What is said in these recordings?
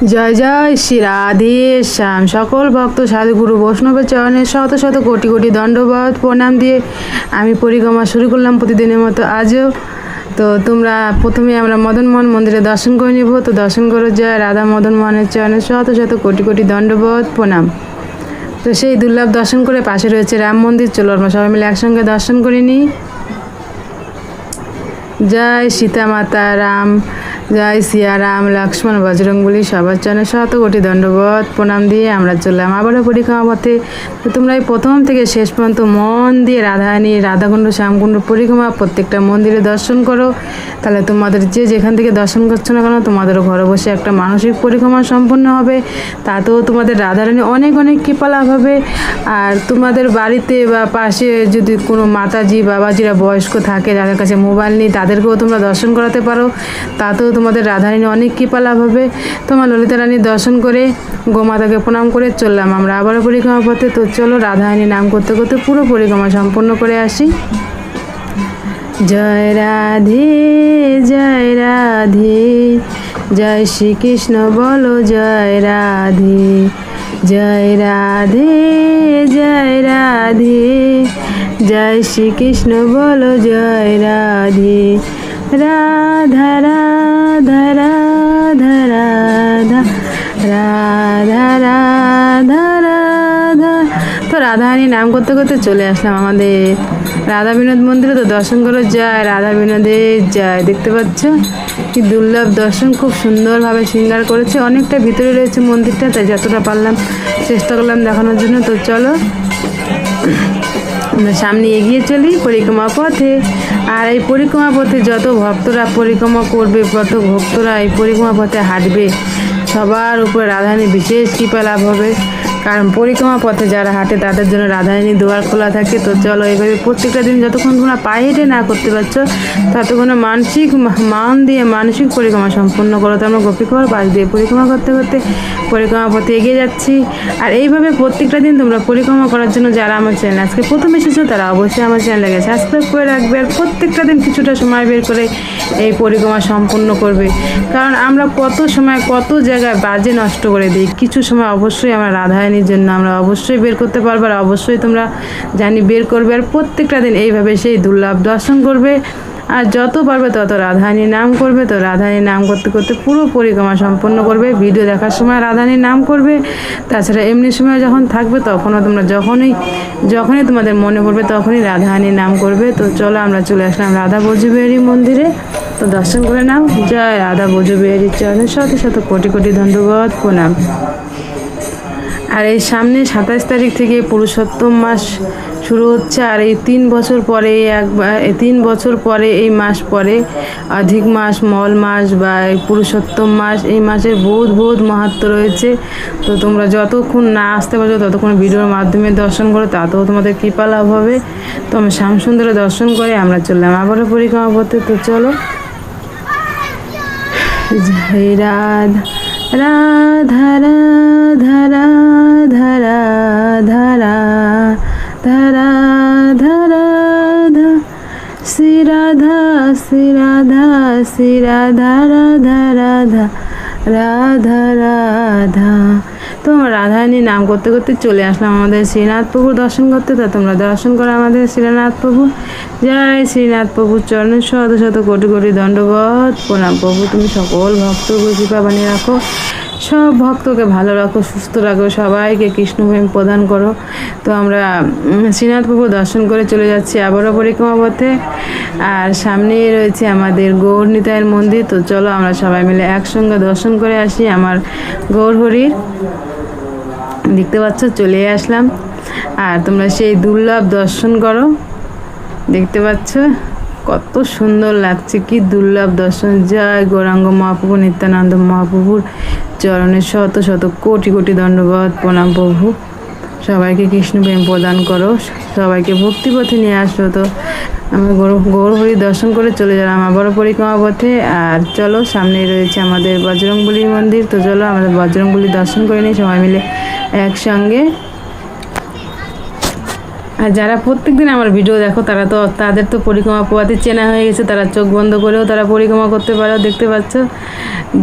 জয় জয় শ্রী রাধে শ্যাম। সকল ভক্ত সাধুগুরু বৈষ্ণবের চরণে শত শত কোটি কোটি দণ্ডবত প্রণাম দিয়ে আমি পরিক্রমা শুরু করলাম প্রতিদিনের মতো আজও। তো তোমরা প্রথমে আমরা মদনমোহন মন্দিরে দর্শন করে নিব। তো দর্শন করো জয় রাধা মদনমোহনের চরণে শত শত কোটি কোটি দণ্ডবত প্রণাম। তো সেই দুর্লভ দর্শন করে পাশে রয়েছে রাম মন্দির। চলো আমরা সবাই মিলে একসঙ্গে দর্শন করে নিই। জয় সীতা মাতা রাম, জয় সিয়া রাম লক্ষ্মণ বজরংবলী, সবার চরণে শত কোটি দণ্ডবত প্রণাম দিয়ে আমরা চললাম আবারও পরিক্রমা পথে। তো তোমরা এই প্রথম থেকে শেষ পর্যন্ত মন দিয়ে রাধারানী রাধাকুণ্ড শ্যামকুণ্ড পরিক্রমা প্রত্যেকটা মন্দিরে দর্শন করো। তাহলে তোমাদের যে যেখান থেকে দর্শন করছো না কেন তোমাদেরও ঘরে বসে একটা মানসিক পরিক্রমা সম্পন্ন হবে। তাতেও তোমাদের রাধারানী অনেক অনেক কৃপা লাভ হবে। আর তোমাদের বাড়িতে বা পাশে যদি কোনো মাতাজি বাবাজিরা বয়স্ক থাকে যাদের কাছে মোবাইল নেই তাদেরকেও তোমরা দর্শন করাতে পারো। তাতেও তোমাদের রাধারানী অনেক কৃপা লাভ হবে। তোমার ললিতা রানীর দর্শন করে গোমাতাকে প্রণাম করে চললাম আমরা আবারও পরিক্রমা পথে। তো চলো রাধারানীর নাম করতে করতে পুরো পরিক্রমা সম্পন্ন করে আসি। জয় রাধে জয় রাধে, জয় শ্রীকৃষ্ণ বলো জয় রাধে, জয় রাধে জয় রাধে, জয় শ্রীকৃষ্ণ বলো জয় রাধে, রাধা রাধা রাধা রাধা রাধা রাধা রাধা। তো রাধারানী নাম করতে করতে চলে আসলাম আমাদের রাধা বিনোদ মন্দিরে। তো দর্শন করো জয় রাধা বিনোদের জয়। দেখতে পাচ্ছ কি দুর্লভ দর্শন, খুব সুন্দরভাবে শৃঙ্গার করেছে। অনেকটা ভিতরে রয়েছে মন্দিরটা, তাই যতটা পারলাম চেষ্টা করলাম দেখানোর জন্য। তো চলো আমরা সামনে এগিয়ে চলি পরিক্রমা পথে। আর এই পরিক্রমা পথে যত ভক্তরা পরিক্রমা করবে, যত ভক্তরা এই পরিক্রমা পথে হাঁটবে, সবার উপরে রাধারানী বিশেষ কৃপা লাভ হবে। কারণ পরিক্রমা পথে যারা হাঁটে তাদের জন্য রাধারানীর দুয়ার খোলা থাকে। তো চলো এইভাবে প্রত্যেকটা দিন যতক্ষণ তোমরা পায়ে হেঁটে না করতে পারছো ততক্ষণ মানসিক মান দিয়ে মানসিক পরিক্রমা সম্পন্ন করো। তো আমরা গোপীখবর পাশ দিয়ে পরিক্রমা করতে করতে পরিক্রমা পথে এগিয়ে যাচ্ছি। আর এইভাবে প্রত্যেকটা দিন তোমরা পরিক্রমা করার জন্য যারা আমার চ্যানেল আজকে প্রথম এসেছো তারা অবশ্যই আমার চ্যানেলকে সাবস্ক্রাইব করে রাখবে। আর প্রত্যেকটা দিন কিছুটা সময় বের করে এই পরিক্রমা সম্পূর্ণ করবে। কারণ আমরা কত সময় কত জায়গায় বাজে নষ্ট করে দিই, কিছু সময় অবশ্যই আমরা রাধারানীর জন্য আমরা অবশ্যই বের করতে পারবো। আর অবশ্যই তোমরা জানি বের করবে। আর প্রত্যেকটা দিন এইভাবে সেই দুর্লভ দর্শন করবে। আর যত পারবে তত রাধারানীর নাম করবে। তো রাধারানীর নাম করতে করতে পুরো পরিক্রমা সম্পন্ন করবে। ভিডিও দেখার সময় রাধারানীর নাম করবে, তাছাড়া এমনি সময় যখন থাকবে তখনও তোমরা যখনই তোমাদের মনে পড়বে তখনই রাধারানীর নাম করবে। তো চলো আমরা চলে আসলাম রাধা ব্রজবিহারী মন্দিরে। তো দর্শন করে নাও জয় রাধা ব্রজবিহারীর চরণে শত শত কোটি কোটি দণ্ডবত প্রণাম। আর এই সামনে 27 তারিখ থেকে পুরুষোত্তম মাস শুরু হচ্ছে। আর এই 3 বছর পরে 3 বছর পরে এই মাস পরে অধিক মাস, মল মাস বা এই পুরুষোত্তম মাস, এই মাসের বহুত মাহাত্ম্য রয়েছে। তো তোমরা যতক্ষণ না আসতে পারছো ততক্ষণ ভিডিওর মাধ্যমে দর্শন করো, তাতেও তোমাদের কৃপা লাভ হবে। তো আমরা শ্যামসুন্দরে দর্শন করে আমরা চললাম আবারও পরিক্রমা করতে। তো চলো জয় রাধা রাধা রাধা রাধা রাধা রাধা রাধা রাধা, শ্রী রাধা শ্রী রাধা শ্রী রাধা রাধা রাধা রাধা রাধা। তো আমরা রাধারানীর নাম করতে করতে চলে আসলাম আমাদের শ্রীনাথ প্রভুর দর্শন করতে। তা তোমরা দর্শন করো আমাদের শ্রীনাথ প্রভু। জয় শ্রীনাথ প্রভুর চরণে শত শত কোটি কোটি দণ্ডবত প্রণাম। প্রভু তুমি সকল ভক্তকে কৃপা বানিয়ে রাখো, সব ভক্তকে ভালো রাখো, সুস্থ রাখো, সবাইকে কৃষ্ণপ্রেম প্রদান করো। তো আমরা শ্রীনাথ প্রভু দর্শন করে চলে যাচ্ছি আবারও পরিক্রমা পথে। আর সামনেই রয়েছে আমাদের গৌর নিতাইয়ের মন্দির। তো চলো আমরা সবাই মিলে একসঙ্গে দর্শন করে আসি আমার গৌর হরির। দেখতে পাচ্ছ চলে আসলাম। আর তোমরা সেই দুর্লভ দর্শন করো, দেখতে পাচ্ছ কত সুন্দর লাগছে, কি দুর্লভ দর্শন। জয় গৌরাঙ্গ মহাপ্রভু নিত্যানন্দ মহাপ্রভুর চরণে শত শত কোটি কোটি দণ্ডবত প্রণাম। প্রভু সবাইকে কৃষ্ণপ্রেম প্রদান করো, সবাইকে ভক্তিপথে নিয়ে আসো। তো আমরা গৌর হরি দর্শন করে চলে গেলাম আবারও পরিক্রমা পথে। আর চলো সামনে রয়েছে আমাদের বজরংবলীর মন্দির। তো চলো আমাদের বজরংবলী দর্শন করে নিই সবাই মিলে একসঙ্গে। আর যারা প্রত্যেকদিন আমার ভিডিও দেখো তাদের তো পরিক্রমা পথে চেনা হয়ে গেছে, তারা চোখ বন্ধ করেও তারা পরিক্রমা করতে পারো, দেখতে পাচ্ছ।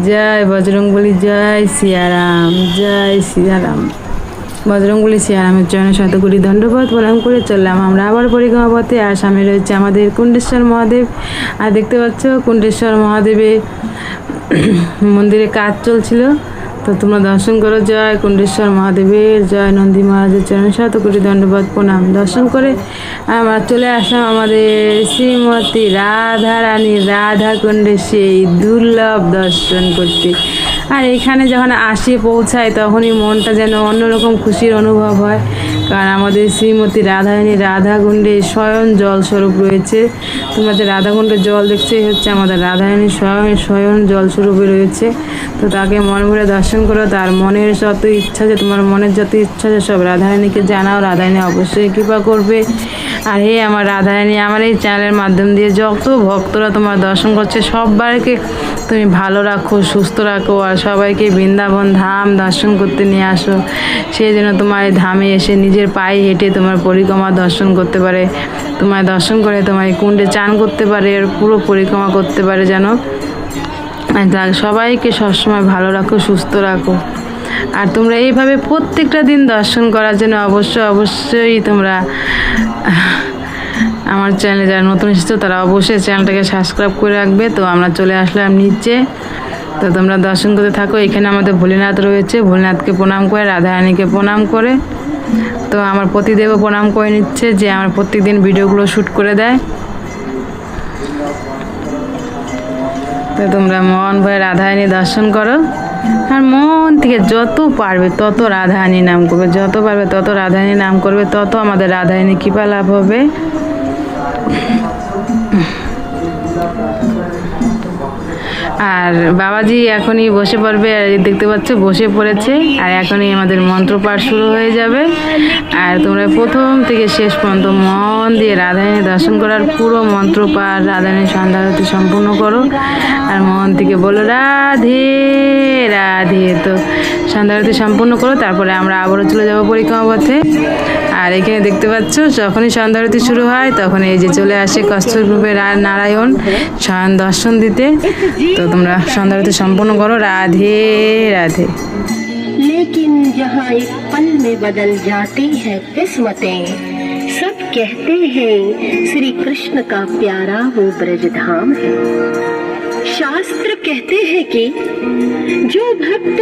জয় বজরংবলী, জয় সিয়ারাম, জয় সিয়ারাম। বজরংবলী সিয়ারামের চরণে শতকোটি দণ্ডবোধ প্রণাম করে চললাম আমরা আবার পরিক্রমা পথে। আর সামনে রয়েছে আমাদের কুণ্ডেশ্বর মহাদেব। আর দেখতে পাচ্ছ কুণ্ডেশ্বর মহাদেবের মন্দিরে কাজ চলছিল, তো তোমরা দর্শন করো। জয় কুণ্ডেশ্বর মহাদেবের, জয় নন্দী মহারাজের চরণে শতকোটি দণ্ডবোধ প্রণাম। দর্শন করে আমরা চলে আসলাম আমাদের শ্রীমতী রাধা রানী রাধা কুণ্ডে সেই দুর্লভ দর্শন করতে। আর এখানে যখন আসে পৌঁছায় তখনই মনটা যেন অন্যরকম খুশির অনুভব হয়, কারণ আমাদের শ্রীমতী রাধারানী রাধাকুণ্ডে স্বয়ং জল স্বরূপ রয়েছে। তোমরা যে রাধাকুণ্ডের জল দেখছো হচ্ছে আমাদের রাধারানী স্বয়ং জল স্বরূপে রয়েছে। তো তাকে মন ভরে দর্শন করো, তার মনের যত ইচ্ছা যে তোমার মনের যত ইচ্ছা যে সব রাধারানীকে জানাও, রাধারানী অবশ্যই কৃপা করবে। আর হে আমার রাধারানী, আমার এই চ্যানেলের মাধ্যম দিয়ে যত ভক্তরা তোমার দর্শন করছে সবাইকে তুমি ভালো রাখো, সুস্থ রাখো, আর সবাইকে বৃন্দাবন ধাম দর্শন করতে নিয়ে আসো। সেই জন্য তোমার এই ধামে এসে নিজের পায়ে হেঁটে তোমার পরিক্রমা দর্শন করতে পারে, তোমায় দর্শন করে তোমার এই কুণ্ডে চান করতে পারে, আর পুরো পরিক্রমা করতে পারে যেন। সবাইকে সবসময় ভালো রাখো, সুস্থ রাখো। আর তোমরা এইভাবে প্রত্যেকটা দিন দর্শন করার জন্য অবশ্যই তোমরা আমার চ্যানেলে যারা নতুন এসেছো তারা অবশ্যই চ্যানেলটাকে সাবস্ক্রাইব করে রাখবে। তো আমরা চলে আসলাম নিচে, তো তোমরা দর্শন করতে থাকো। এখানে আমাদের ভোলেনাথ রয়েছে, ভোলেনাথকে প্রণাম করে, রাধারানীকে প্রণাম করে, তো আমার পতিদেবও প্রণাম করে নিচ্ছে যে আমার প্রত্যেকদিন ভিডিওগুলো শ্যুট করে দেয়। তো তোমরা মন ভরে রাধারানী দর্শন করো, আর মন থেকে যত পারবে তত রাধারানী নাম করবে, যত পারবে তত রাধারানী নাম করবে, তত আমাদের রাধারানী কৃপা লাভ হবে। আর বাবাজি এখনই বসে পড়বে, আর দেখতে পাচ্ছ বসে পড়েছে, আর এখনই আমাদের মন্ত্রপাঠ শুরু হয়ে যাবে। আর তোমরা প্রথম থেকে শেষ পর্যন্ত মন দিয়ে রাধারানী দর্শন করার পুরো মন্ত্রপাঠ রাধারানী সন্ধ্যা আরতি সম্পূর্ণ করো, আর মন থেকে বলো রাধে রাধে। তো সন্ধ্যা আরতি সম্পূর্ণ করো, তারপরে আমরা আবারও চলে যাবো পরিক্রমা পথে। আর এখানে দেখতে পাচ্ছ যখনই সন্ধ্যা আরতি শুরু হয় তখন এই যে চলে আসে কচ্ছপ রূপে নারায়ণ স্বয়ং দর্শন দিতে। তো তোমরা সন্ধ্যা আরতি সম্পূর্ণ করো। রাধে রাধে। लेकिन जहाँ एक पल में बदल जाती है किस्मतें, सब कहते हैं श्री कृष्ण का प्यारा वो ब्रज धाम है। शास्त्र कहते हैं कि जो भक्त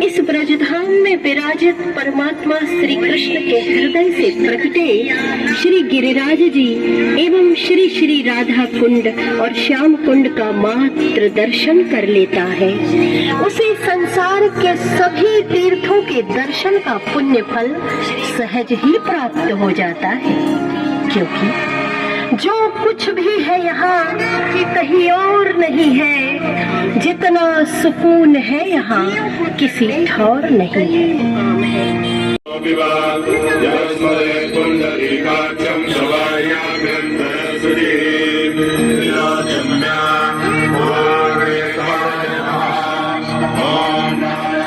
इस ब्रजधाम में विराजित परमात्मा श्री कृष्ण के हृदय से प्रकटे श्री गिरिराज जी एवं श्री श्री राधा कुंड और श्याम कुंड का मात्र दर्शन कर लेता है, उसे संसार के सभी तीर्थों के दर्शन का पुण्य फल सहज ही प्राप्त हो जाता है। क्योंकि जो कुछ भी है यहाँ कहीं और नहीं है, जितना सुकून है यहाँ किसी ठौर नहीं है। Om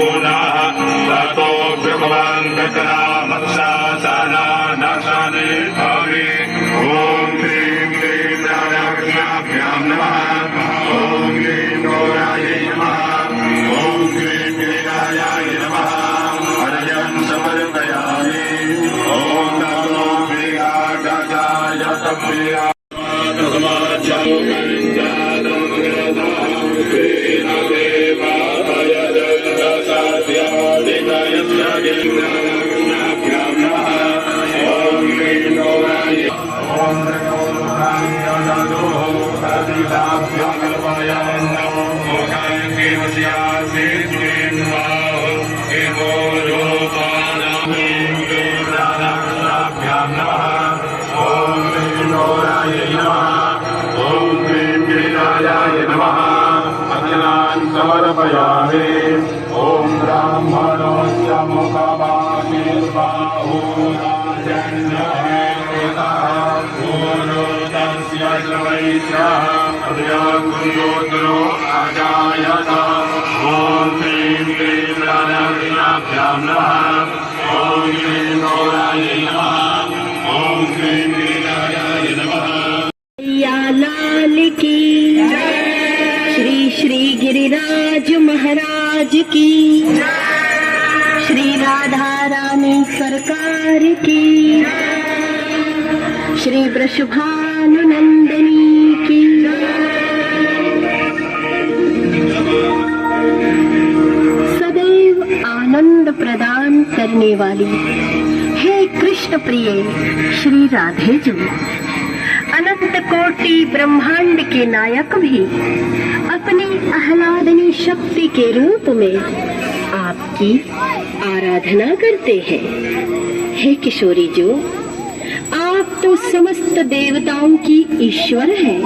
पुनः ततो भगवान् दक्षरामत्सानाशाने भावे ॐ ह्रीं क्लीं राधाकृष्णाभ्यां नमः ॐ ह्रीं गौरायै नमः ॐ ह्रीं गिरिराजाय नमः हरयं समर्पयामि ॐ नमो विरागाय तप्रिया समर्पयामि ॐ ब्राह्मणस्य मुखवासे बाहुराजन्यस्य श्रवैश्रो अजायत ॐ ह्रीं क्लीं राधाकृष्णाभ्यां नमः ॐ ह्रीं गौरायै नमः ॐ ह्रीं गिरिराजाय नमः या लाल की श्री श्री गिरिराज महाराज की श्री राधा रानी सरकार की श्री वृषभानुनंदिनी की सदैव आनंद प्रदान करने वाली हे कृष्ण प्रिय श्री राधे जी, अनंत कोटि ब्रह्मांड के नायक भी अपनी आह्लादनी शक्ति के रूप में आपकी आराधना करते हैं। हे किशोरी जो, आप तो समस्त देवताओं की ईश्वर हैं।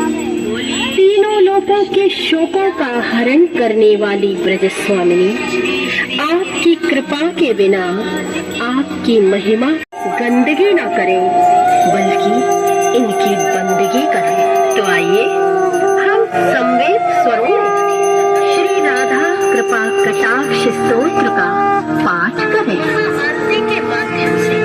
तीनों लोकों के शोकों का हरण करने वाली ब्रजस्वामिनी, आपकी कृपा के बिना आपकी महिमा गंदगी न करें बल्कि इनकी बंदगी करें। तो आइए हम संवेद स्वरूप श्री राधा कृपा कटाक्ष स्तोत्र का पाठ करें। आरती के माध्यम से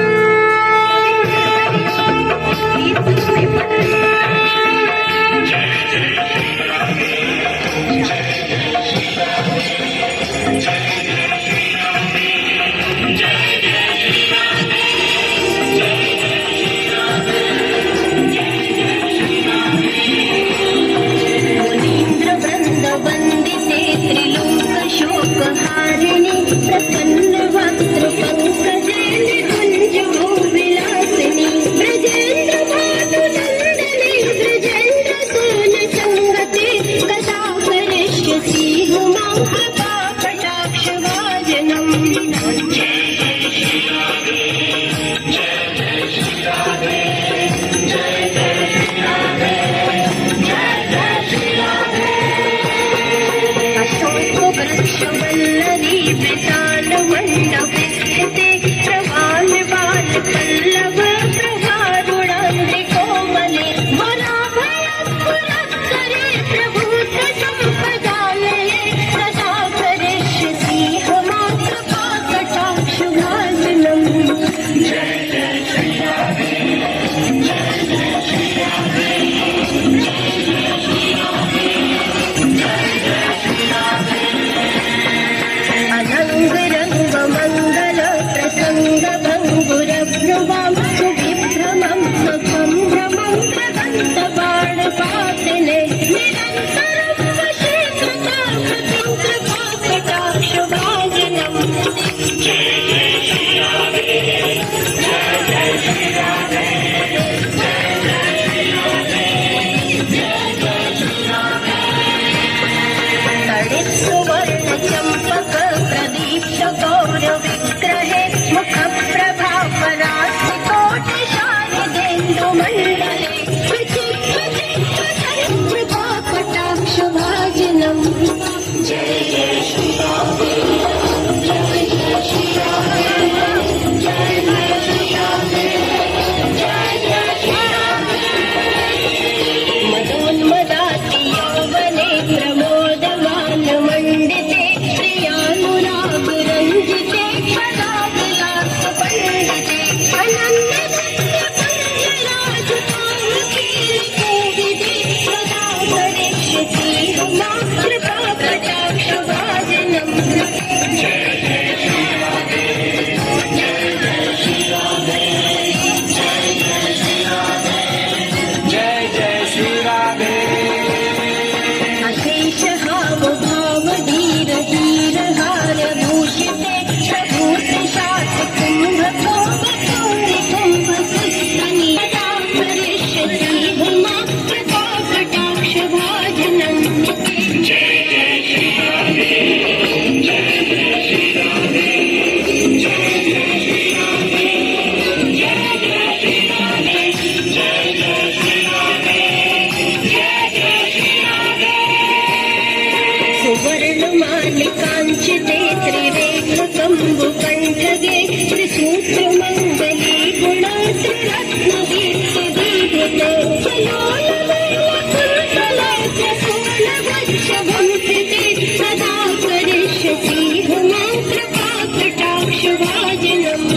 विराजते त्रिरेखकम्बुकण्ठगे त्रिसूत्रमण्डले गुणातिरत्नदीप्तिदीप्ते सलोलवल्लकुन्तलप्रफुल्लवक्षभूषिते सदा करिष्यति हुमां कृपाकटाक्षभाजनम्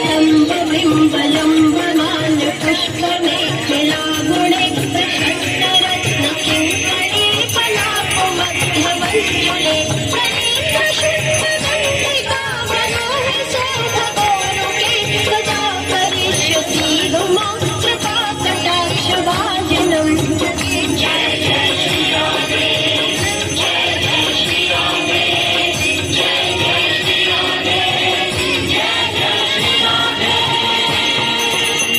लम्बबिम्बलम्बमान पुष्पमेखला गुणे प्रशस्तरत्नकिङ्कणे कलापमध्यवञ्जुले सनीतशुद्धगन्धिका मनोहसौधगौरुके सदा करिष्यति हुमां कृपाकटाक्षभाजनम् जय जय श्री राधे जय जय श्री राधे जय जय श्री राधे जय जय श्री राधे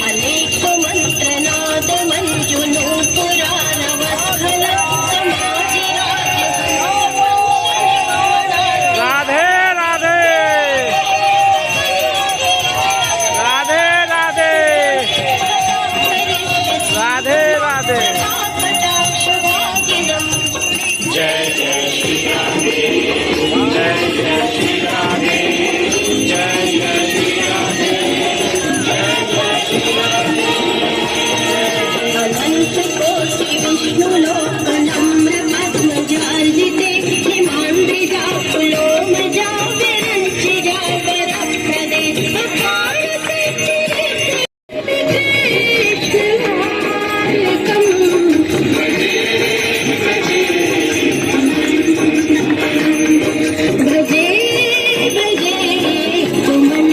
अनेक मंत्रनाद मंजुनो पुराणवत्खल समाधिराज राधे राधे राधे राधे राधे राधे जय जय श्री राधे जय जय श्री राधे जय जय श्री राधे जय जय श्री राधे अनंत कोटि विष्णु लोक नम्र पद्मजालिते हिमांद्रिजा पुलोमजा विरंचिजा वरप्रदे अपार भजे भजे तुमन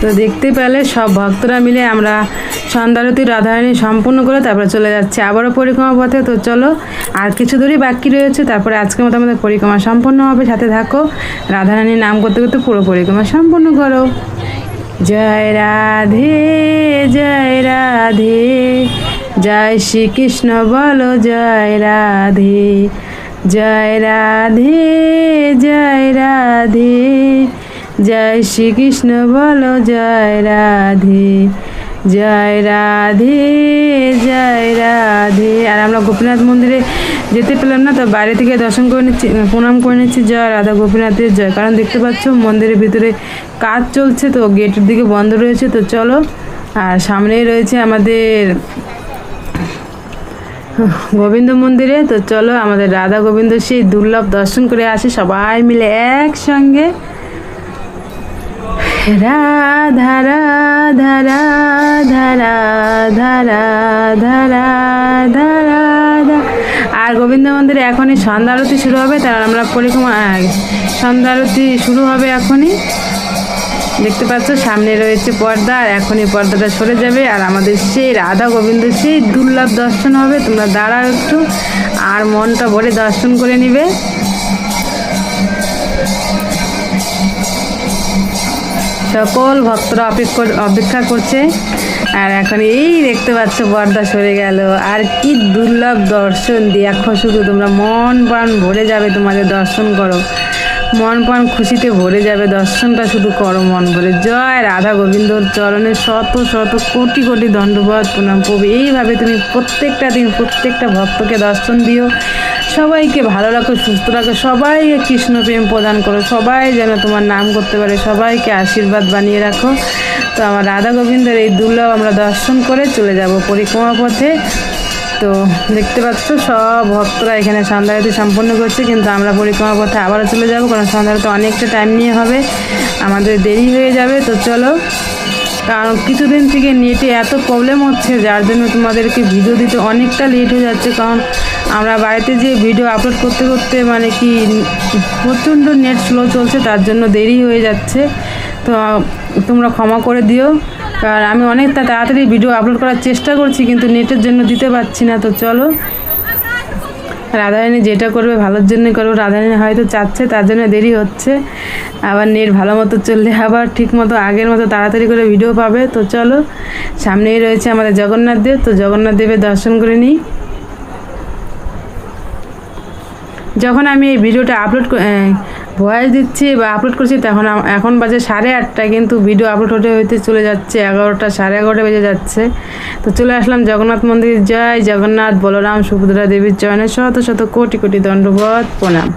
তো দেখতে পেলে সব ভক্তরা মিলে আমরা সন্ধ্যারতি রাধারানী সম্পূর্ণ করে তারপরে চলে যাচ্ছে আবারও পরিক্রমা পথে। তো চলো আর কিছু দূরই বাকি রয়েছে, তারপরে আজকের মতো আমাদের পরিক্রমা সম্পূর্ণ হবে। সাথে থাকো, রাধারানীর নাম করতে করতে পুরো পরিক্রমা সম্পূর্ণ করো। জয় রাধে জয় রাধে, জয় শ্রীকৃষ্ণ বলো জয় রাধে, জয় রাধে জয় রাধে, জয় শ্রীকৃষ্ণ বলো জয় রাধে, জয় রাধে জয় রাধে। আর আমরা গোপীনাথ মন্দিরে যেতে পেলাম না, তো বাইরে থেকে দর্শন করে নিচ্ছি, প্রণাম করে নিচ্ছি। জয় রাধা গোপীনাথের জয়। কারণ দেখতে পাচ্ছ মন্দিরের ভিতরে কাজ চলছে, তো গেটের দিকে বন্ধ রয়েছে। তো চলো, আর সামনেই রয়েছে আমাদের গোবিন্দ মন্দিরে। তো চলো আমাদের রাধা গোবিন্দ সেই দুর্লভ দর্শন করে আসি সবাই মিলে একসঙ্গে। রাধা রাধা রাধা রাধা রাধা রাধা রাধা। আর গোবিন্দ মন্দিরে এখনই সন্ধ্যা আরতি শুরু হবে, তার আমরা পরিক্রমা সন্ধ্যা আরতি শুরু হবে এখনই। দেখতে পাচ্ছ সামনে রয়েছে পর্দা, আর এখনই পর্দাটা সরে যাবে আর আমাদের সেই রাধা গোবিন্দ সেই দুর্লভ দর্শন হবে। তোমরা দাঁড়াও একটু আর মনটা ভরে দর্শন করে নিবে। সকল ভক্তরা অপেক্ষা করছে। আর এখন এই দেখতে পাচ্ছ পর্দা সরে গেল, আর কি দুর্লভ দর্শন দেখো শুধু, তোমরা মন প্রাণ ভরে যাবে, তোমাদের দর্শন করো, মন প্রাণ খুশিতে ভরে যাবে, দর্শনটা শুধু করো মন ভরে। জয় রাধা গোবিন্দর চরণে শত শত কোটি কোটি দণ্ডবত প্রণাম প্রভু। এইভাবে তুমি প্রত্যেকটা দিন প্রত্যেকটা ভক্তকে দর্শন দিও, সবাইকে ভালো রাখো, সুস্থ রাখো, সবাইকে কৃষ্ণ প্রেম প্রদান করো, সবাই যেন তোমার নাম করতে পারে, সবাইকে আশীর্বাদ বানিয়ে রাখো। তো আমার রাধা গোবিন্দের এই দুর্লভ আমরা দর্শন করে চলে যাব পরিক্রমা পথে। তো দেখতে পাচ্ছ সব ভক্তরা এখানে সন্ধ্যা আরতি সম্পন্ন করছে, কিন্তু আমরা পরিক্রমা পথে আবারও চলে যাব, কারণ সন্ধ্যা আরতি অনেকটা টাইম নিয়ে হবে, আমাদের দেরি হয়ে যাবে। তো চলো, কারণ কিছুদিন থেকে নেটে এত প্রবলেম হচ্ছে, যার জন্য তোমাদেরকে ভিডিও দিতে অনেকটা লেট হয়ে যাচ্ছে। কারণ আমরা বাড়িতে যে ভিডিও আপলোড করতে করতে মানে কি প্রচণ্ড নেট স্লো চলছে, তার জন্য দেরি হয়ে যাচ্ছে। তো তোমরা ক্ষমা করে দিও, কারণ আমি অনেকটা তাড়াতাড়ি ভিডিও আপলোড করার চেষ্টা করছি, কিন্তু নেটের জন্য দিতে পারছি না। তো চলো, রাধারানী যেটা করবে ভালোর জন্যই করবো, রাধারানী হয়তো চাচ্ছে, তার জন্য দেরি হচ্ছে। আবার নেট ভালো মতো চললে আবার ঠিক মতো আগের মতো তাড়াতাড়ি করে ভিডিও পাবে। তো চলো, সামনেই রয়েছে আমাদের জগন্নাথ দেব, তো জগন্নাথ দেবের দর্শন করে নিই। যখন আমি এই ভিডিওটা ভয়েস দিচ্ছি বা আপলোড করছি, তখন এখন বাজে 8:30, কিন্তু ভিডিও আপলোড হতে চলে যাচ্ছে 11টা, 11:30 বেজে যাচ্ছে। তো চলে আসলাম জগন্নাথ মন্দির। জয় জগন্নাথ, বলরাম সুভদ্রা দেবীর চরণে শত শত কোটি কোটি দণ্ডবত প্রণাম।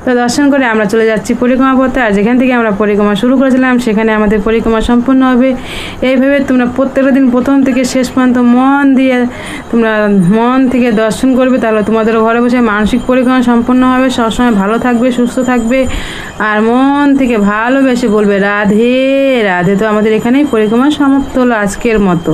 তো দর্শন করে আমরা চলে যাচ্ছি পরিক্রমা পথে। আর যেখান থেকে আমরা পরিক্রমা শুরু করেছিলাম সেখানে আমাদের পরিক্রমা সম্পূর্ণ হবে। এইভাবে তোমরা প্রত্যেকটা দিন প্রথম থেকে শেষ পর্যন্ত মন থেকে দর্শন করবে, তাহলে তোমাদের ঘরে বসে মানসিক পরিক্রমা সম্পূর্ণ হবে। সবসময় ভালো থাকবে, সুস্থ থাকবে, আর মন থেকে ভালোবেসে বলবে রাধে রাধে। তো আমাদের এখানেই পরিক্রমা সমাপ্ত হলো আজকের মতো।